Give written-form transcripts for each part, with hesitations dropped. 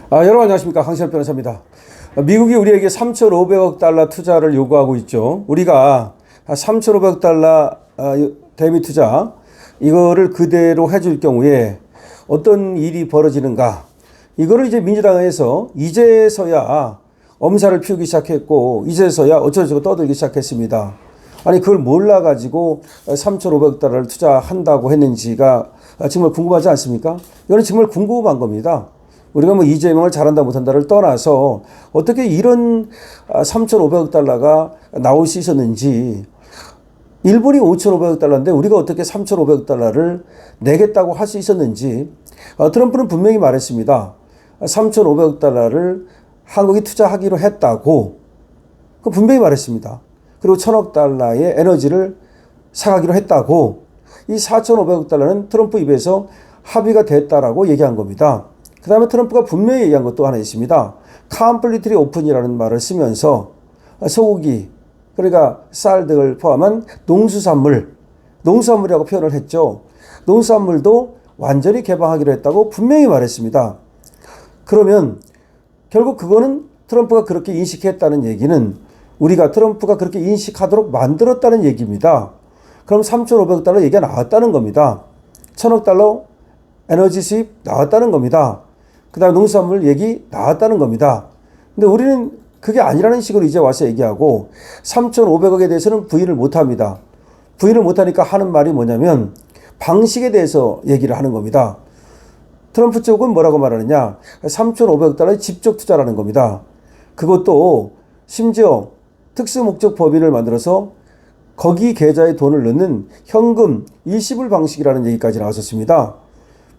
여러분 안녕하십니까. 강신엽 변호사입니다. 미국이 우리에게 3,500억 달러 투자를 요구하고 있죠. 우리가 3,500억 달러 대미 투자 이거를 그대로 해줄 경우에 어떤 일이 벌어지는가. 이거를 이제 민주당에서 이제서야 엄살을 피우기 시작했고 이제서야 어쩌고저쩌고 떠들기 시작했습니다. 아니 그걸 몰라가지고 3,500억 달러를 투자한다고 했는지가 정말 궁금하지 않습니까? 이거는 정말 궁금한 겁니다. 우리가 뭐 이재명을 잘한다 못한다를 떠나서 어떻게 이런 3,500억 달러가 나올 수 있었는지, 일본이 5,500억 달러인데 우리가 어떻게 3,500억 달러를 내겠다고 할 수 있었는지. 트럼프는 분명히 말했습니다. 3,500억 달러를 한국이 투자하기로 했다고 분명히 말했습니다. 그리고 1,000억 달러의 에너지를 사가기로 했다고. 이 4,500억 달러는 트럼프 입에서 합의가 됐다라고 얘기한 겁니다. 그 다음에 트럼프가 분명히 얘기한 것도 하나 있습니다. 컴플리트리 오픈이라는 말을 쓰면서 소고기, 그러니까 쌀 등을 포함한 농수산물이라고 표현을 했죠. 농수산물도 완전히 개방하기로 했다고 분명히 말했습니다. 그러면 결국 그거는 트럼프가 그렇게 인식했다는 얘기는 우리가 트럼프가 그렇게 인식하도록 만들었다는 얘기입니다. 그럼 3,500억 달러 얘기가 나왔다는 겁니다. 1,000억 달러 에너지 수입 나왔다는 겁니다. 그 다음에 농수산물 얘기 나왔다는 겁니다. 근데 우리는 그게 아니라는 식으로 이제 와서 얘기하고 3,500억에 대해서는 부인을 못합니다. 부인을 못하니까 하는 말이 뭐냐면 방식에 대해서 얘기를 하는 겁니다. 트럼프 쪽은 뭐라고 말하느냐, 3,500억 달러의 직접 투자라는 겁니다. 그것도 심지어 특수목적 법인을 만들어서 거기 계좌에 돈을 넣는 현금 일시불 방식이라는 얘기까지 나왔었습니다.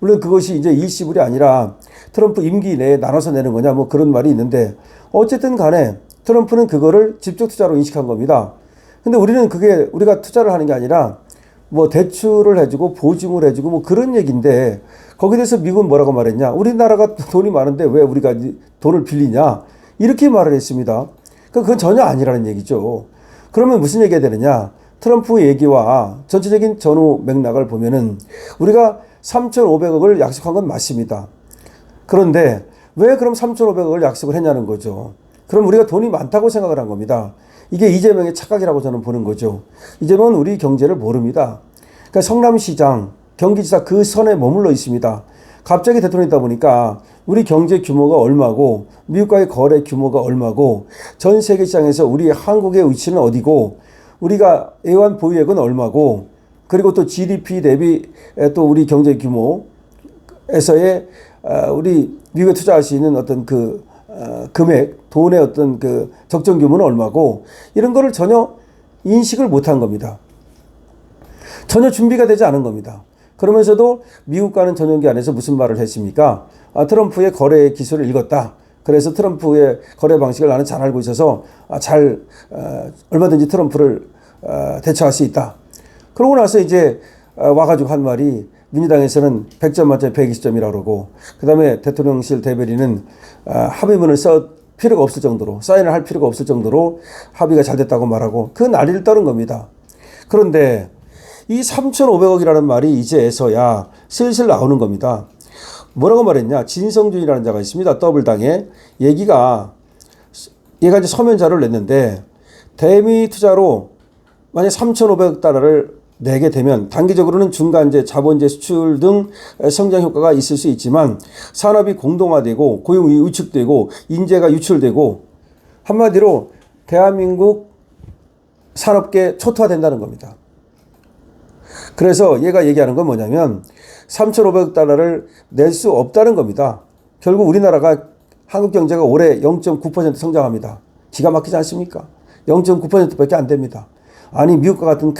물론 그것이 이제 일시불이 아니라 트럼프 임기 내에 나눠서 내는 거냐 뭐 그런 말이 있는데, 어쨌든 간에 트럼프는 그거를 직접 투자로 인식한 겁니다. 근데 우리는 그게 우리가 투자를 하는 게 아니라 뭐 대출을 해주고 보증을 해주고 뭐 그런 얘기인데, 거기에 대해서 미국은 뭐라고 말했냐, 우리나라가 돈이 많은데 왜 우리가 돈을 빌리냐 이렇게 말을 했습니다. 그건 전혀 아니라는 얘기죠. 그러면 무슨 얘기가 되느냐, 트럼프 얘기와 전체적인 전후 맥락을 보면은 우리가 3,500억을 약속한 건 맞습니다. 그런데 왜 그럼 3,500억을 약속을 했냐는 거죠. 그럼 우리가 돈이 많다고 생각을 한 겁니다. 이게 이재명의 착각이라고 저는 보는 거죠. 이재명은 우리 경제를 모릅니다. 그러니까 성남시장, 경기지사 그 선에 머물러 있습니다. 갑자기 대통령이다 보니까 우리 경제 규모가 얼마고 미국과의 거래 규모가 얼마고 전 세계 시장에서 우리 한국의 위치는 어디고 우리가 애완 보유액은 얼마고 그리고 또 GDP 대비 또 우리 경제 규모에서의 우리 미국에 투자할 수 있는 어떤 그 금액, 돈의 어떤 그 적정 규모는 얼마고 이런 거를 전혀 인식을 못한 겁니다. 전혀 준비가 되지 않은 겁니다. 그러면서도 미국과는 전용기 안에서 무슨 말을 했습니까? 트럼프의 거래 기술을 읽었다. 그래서 트럼프의 거래 방식을 나는 잘 알고 있어서 얼마든지 트럼프를 대처할 수 있다. 그러고 나서 이제 와가지고 한 말이, 민주당에서는 100점 만점에 120점이라고 그러고, 그 다음에 대통령실 대변인은 합의문을 써 필요가 없을 정도로, 사인을 할 필요가 없을 정도로 합의가 잘 됐다고 말하고 그 난리를 떠는 겁니다. 그런데 이 3,500억이라는 말이 이제서야 슬슬 나오는 겁니다. 뭐라고 말했냐, 진성준이라는 자가 있습니다. 더블당에. 얘가 이제 서면 자료를 냈는데, 대미 투자로 만약 3,500억 달러를 내게 되면 단기적으로는 중간재, 자본재 수출 등 성장 효과가 있을 수 있지만 산업이 공동화되고 고용이 위축되고 인재가 유출되고, 한마디로 대한민국 산업계 초토화된다는 겁니다. 그래서 얘가 얘기하는 건 뭐냐면 3,500억 달러를 낼 수 없다는 겁니다. 결국 우리나라가 한국 경제가 올해 0.9% 성장합니다. 기가 막히지 않습니까? 0.9%밖에 안 됩니다. 아니 미국과 같은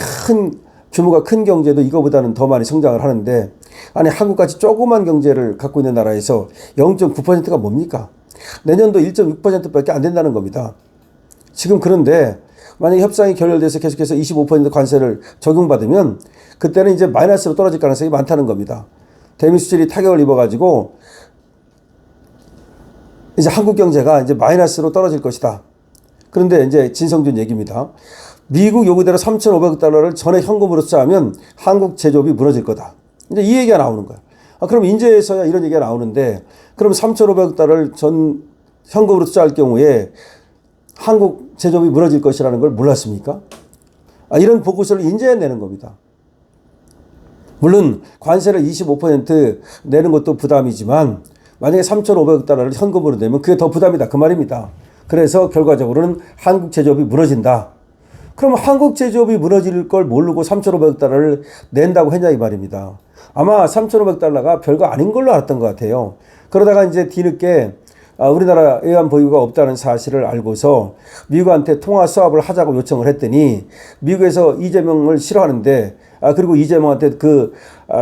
규모가 큰 경제도 이거보다는 더 많이 성장을 하는데, 아니 한국같이 조그만 경제를 갖고 있는 나라에서 0.9%가 뭡니까? 내년도 1.6%밖에 안 된다는 겁니다. 지금 그런데 만약에 협상이 결렬돼서 계속해서 25% 관세를 적용받으면 그때는 이제 마이너스로 떨어질 가능성이 많다는 겁니다. 대미 수출이 타격을 입어가지고 이제 한국 경제가 이제 마이너스로 떨어질 것이다. 그런데 이제 진성준 얘기입니다. 미국 요구대로 3,500억 달러를 전액 현금으로 투자하면 한국 제조업이 무너질 거다. 이제 이 얘기가 나오는 거야. 그럼 인제에서야 이런 얘기가 나오는데 그럼 3,500억 달러를 전 현금으로 투자할 경우에 한국 제조업이 무너질 것이라는 걸 몰랐습니까? 이런 보고서를 인제에 내는 겁니다. 물론 관세를 25% 내는 것도 부담이지만 만약에 3,500억 달러를 현금으로 내면 그게 더 부담이다 그 말입니다. 그래서 결과적으로는 한국 제조업이 무너진다. 그럼 한국 제조업이 무너질 걸 모르고 3,500억 달러를 낸다고 했냐 이 말입니다. 아마 3,500억 달러가 별거 아닌 걸로 알았던 것 같아요. 그러다가 이제 뒤늦게 우리나라 외환 보유가 없다는 사실을 알고서 미국한테 통화 수합을 하자고 요청을 했더니 미국에서 이재명을 싫어하는데 그리고 이재명한테 그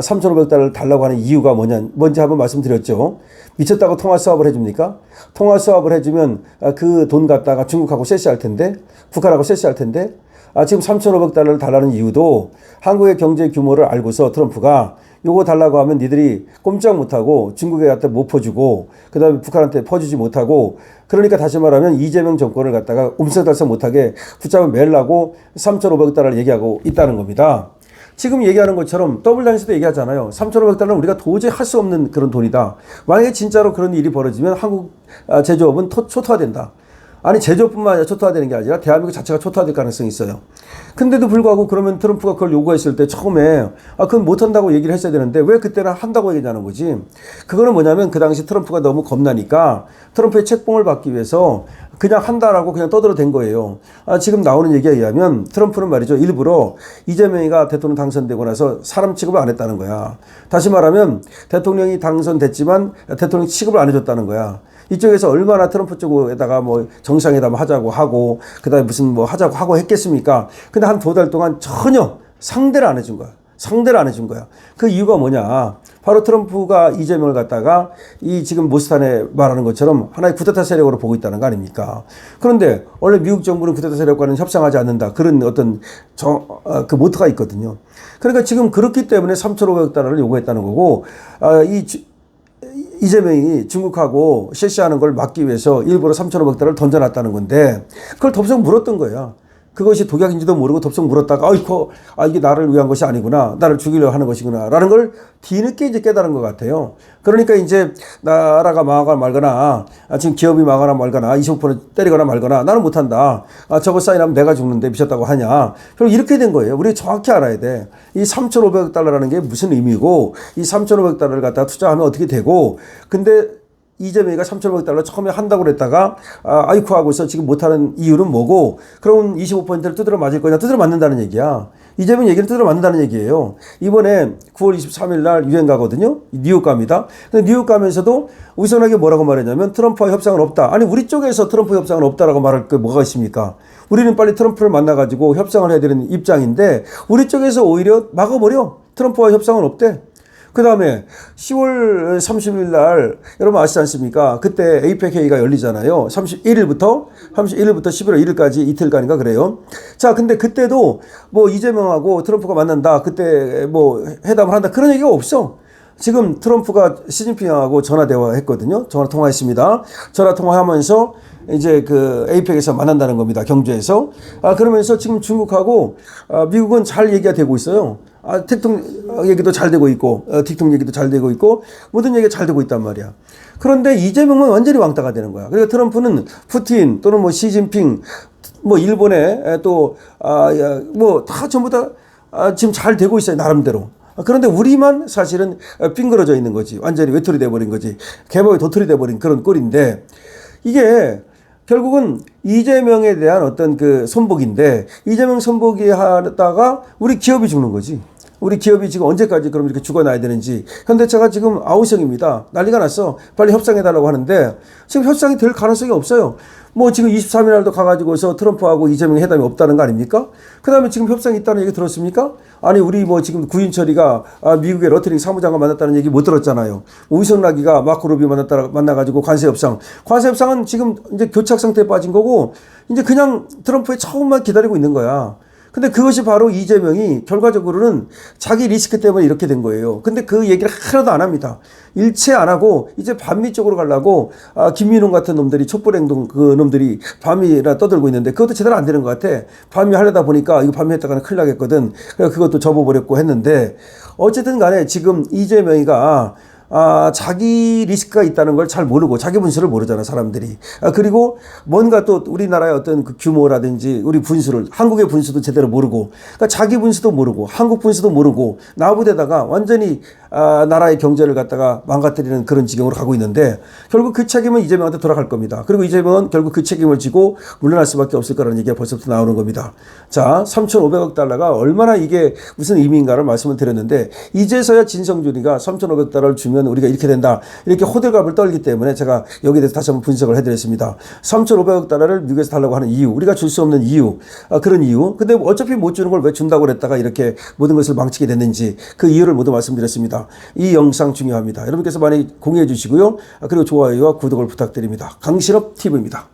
3,500 달러를 달라고 하는 이유가 뭔지 한번 말씀드렸죠. 미쳤다고 통화 수합을 해줍니까? 통화 수합을 해주면 그 돈 갖다가 중국하고 셋시할 텐데, 북한하고 셋시할 텐데, 지금 3,500 달러를 달라는 이유도 한국의 경제 규모를 알고서 트럼프가 요거 달라고 하면 니들이 꼼짝 못하고 중국에 갖다 못 퍼주고 그 다음에 북한한테 퍼주지 못하고 그러니까 다시 말하면 이재명 정권을 갖다가 옴살달싹 못하게 붙잡아 매려고 3,500 달러를 얘기하고 있다는 겁니다. 지금 얘기하는 것처럼 더블단에서도 얘기하잖아요. 3,500달러는 우리가 도저히 할 수 없는 그런 돈이다. 만약에 진짜로 그런 일이 벌어지면 한국 제조업은 초토화된다. 아니 제조업뿐만 아니라 초토화되는 게 아니라 대한민국 자체가 초토화될 가능성이 있어요. 근데도 불구하고 그러면 트럼프가 그걸 요구했을 때 처음에 그건 못한다고 얘기를 했어야 되는데 왜 그때는 한다고 얘기하는 거지. 그거는 뭐냐면 그 당시 트럼프가 너무 겁나니까 트럼프의 책봉을 받기 위해서 그냥 한다라고 그냥 떠들어댄 거예요. 지금 나오는 얘기에 의하면 트럼프는 말이죠. 일부러 이재명이가 대통령 당선되고 나서 사람 취급을 안 했다는 거야. 다시 말하면 대통령이 당선됐지만 대통령 취급을 안 해줬다는 거야. 이쪽에서 얼마나 트럼프 쪽에다가 뭐 정상회담 하자고 하고 그다음에 무슨 뭐 하자고 하고 했겠습니까? 근데 한 2달 동안 전혀 상대를 안 해준 거야. 상대를 안 해준 거야. 그 이유가 뭐냐? 바로 트럼프가 이재명을 갖다가 이 지금 모스탄에 말하는 것처럼 하나의 쿠데타 세력으로 보고 있다는 거 아닙니까? 그런데 원래 미국 정부는 쿠데타 세력과는 협상하지 않는다. 그런 어떤 그 모토가 있거든요. 그러니까 지금 그렇기 때문에 3,500 달러를 요구했다는 거고, 이재명이 중국하고 셰시하는 걸 막기 위해서 일부러 3,500 달러를 던져놨다는 건데 그걸 덥석 물었던 거야. 그것이 독약인지도 모르고 덥석 물었다가 이게 나를 위한 것이 아니구나. 나를 죽이려고 하는 것이구나. 라는 걸 뒤늦게 이제 깨달은 것 같아요. 그러니까 이제 나라가 망하거나 말거나 지금 기업이 망하거나 말거나 25% 때리거나 말거나 나는 못한다. 저거 사인하면 내가 죽는데 미쳤다고 하냐. 결국 이렇게 된 거예요. 우리 정확히 알아야 돼. 이 3,500 달러라는 게 무슨 의미고 이 3,500 달러를 갖다가 투자하면 어떻게 되고 근데 이재명이가 3,500 달러 처음에 한다고 그랬다가 아이쿠 하고서 지금 못하는 이유는 뭐고 그럼 25%를 두드려 맞을 거냐. 두드려 맞는다는 얘기야. 이재명 얘기를 두드려 맞는다는 얘기예요. 이번에 9월 23일 날 유엔 가거든요. 뉴욕 갑니다. 근데 뉴욕 가면서도 우선하게 뭐라고 말했냐면 트럼프와 협상은 없다. 아니 우리 쪽에서 트럼프 협상은 없다라고 말할 게 뭐가 있습니까? 우리는 빨리 트럼프를 만나가지고 협상을 해야 되는 입장인데 우리 쪽에서 오히려 막아버려. 트럼프와 협상은 없대. 그 다음에 10월 30일 날 여러분 아시지 않습니까? 그때 에이펙 회의가 열리잖아요. 31일부터 11월 1일까지 이틀간인가 그래요. 자, 근데 그때도 뭐 이재명하고 트럼프가 만난다. 그때 뭐 회담을 한다. 그런 얘기가 없어. 지금 트럼프가 시진핑하고 전화 대화했거든요. 전화 통화했습니다. 전화 통화하면서 이제 그 에이펙에서 만난다는 겁니다. 경주에서. 그러면서 지금 중국하고 미국은 잘 얘기가 되고 있어요. 틱톡 얘기도 잘 되고 있고, 틱톡 얘기도 잘 되고 있고, 모든 얘기가 잘 되고 있단 말이야. 그런데 이재명은 완전히 왕따가 되는 거야. 그러니까 트럼프는 푸틴 또는 뭐 시진핑, 뭐 일본에 또, 뭐 다 전부 다 지금 잘 되고 있어요. 나름대로. 그런데 우리만 사실은 삥그러져 있는 거지. 완전히 외톨이 돼버린 거지. 개밥이 도토리 돼버린 그런 꼴인데 이게 결국은 이재명에 대한 어떤 그 손보기인데 이재명 손보기 하다가 우리 기업이 죽는 거지. 우리 기업이 지금 언제까지 그럼 이렇게 죽어나야 되는지. 현대차가 지금 아우성입니다. 난리가 났어. 빨리 협상해달라고 하는데 지금 협상이 될 가능성이 없어요. 뭐 지금 23일 날도 가가지고서 트럼프하고 이재명이 회담이 없다는 거 아닙니까? 그 다음에 지금 협상이 있다는 얘기 들었습니까? 아니 우리 뭐 지금 구인철이가 미국의 러트링 사무장과 만났다는 얘기 못 들었잖아요. 우이성락이가 마코 루비오 만나가지고 관세 협상. 관세 협상은 지금 이제 교착 상태에 빠진 거고 이제 그냥 트럼프의 처음만 기다리고 있는 거야. 근데 그것이 바로 이재명이 결과적으로는 자기 리스크 때문에 이렇게 된 거예요. 근데 그 얘기를 하나도 안 합니다. 일체 안 하고 이제 반미 쪽으로 가려고 김민웅 같은 놈들이 촛불행동 그 놈들이 반미라 떠들고 있는데 그것도 제대로 안 되는 것 같아. 반미 하려다 보니까 이거 반미 했다가는 큰일 나겠거든. 그래서 그것도 접어버렸고 했는데 어쨌든 간에 지금 이재명이가 자기 리스크가 있다는 걸 잘 모르고 자기 분수를 모르잖아 사람들이. 그리고 뭔가 또 우리나라의 어떤 그 규모라든지 우리 분수를 한국의 분수도 제대로 모르고 그러니까 자기 분수도 모르고 한국 분수도 모르고 나부대다가 완전히 나라의 경제를 갖다가 망가뜨리는 그런 지경으로 가고 있는데 결국 그 책임은 이재명한테 돌아갈 겁니다. 그리고 이재명은 결국 그 책임을 지고 물러날 수밖에 없을 거라는 얘기가 벌써부터 나오는 겁니다. 자, 3,500억 달러가 얼마나 이게 무슨 의미인가를 말씀을 드렸는데 이제서야 진성준이가 3,500억 달러를 주면 우리가 이렇게 된다. 이렇게 호들갑을 떨기 때문에 제가 여기에 대해서 다시 한번 분석을 해드렸습니다. 3,500억 달러를 미국에서 달라고 하는 이유, 우리가 줄 수 없는 이유, 그런 이유. 근데 어차피 못 주는 걸 왜 준다고 그랬다가 이렇게 모든 것을 망치게 됐는지 그 이유를 모두 말씀드렸습니다. 이 영상 중요합니다. 여러분께서 많이 공유해 주시고요. 그리고 좋아요와 구독을 부탁드립니다. 강신업 TV입니다.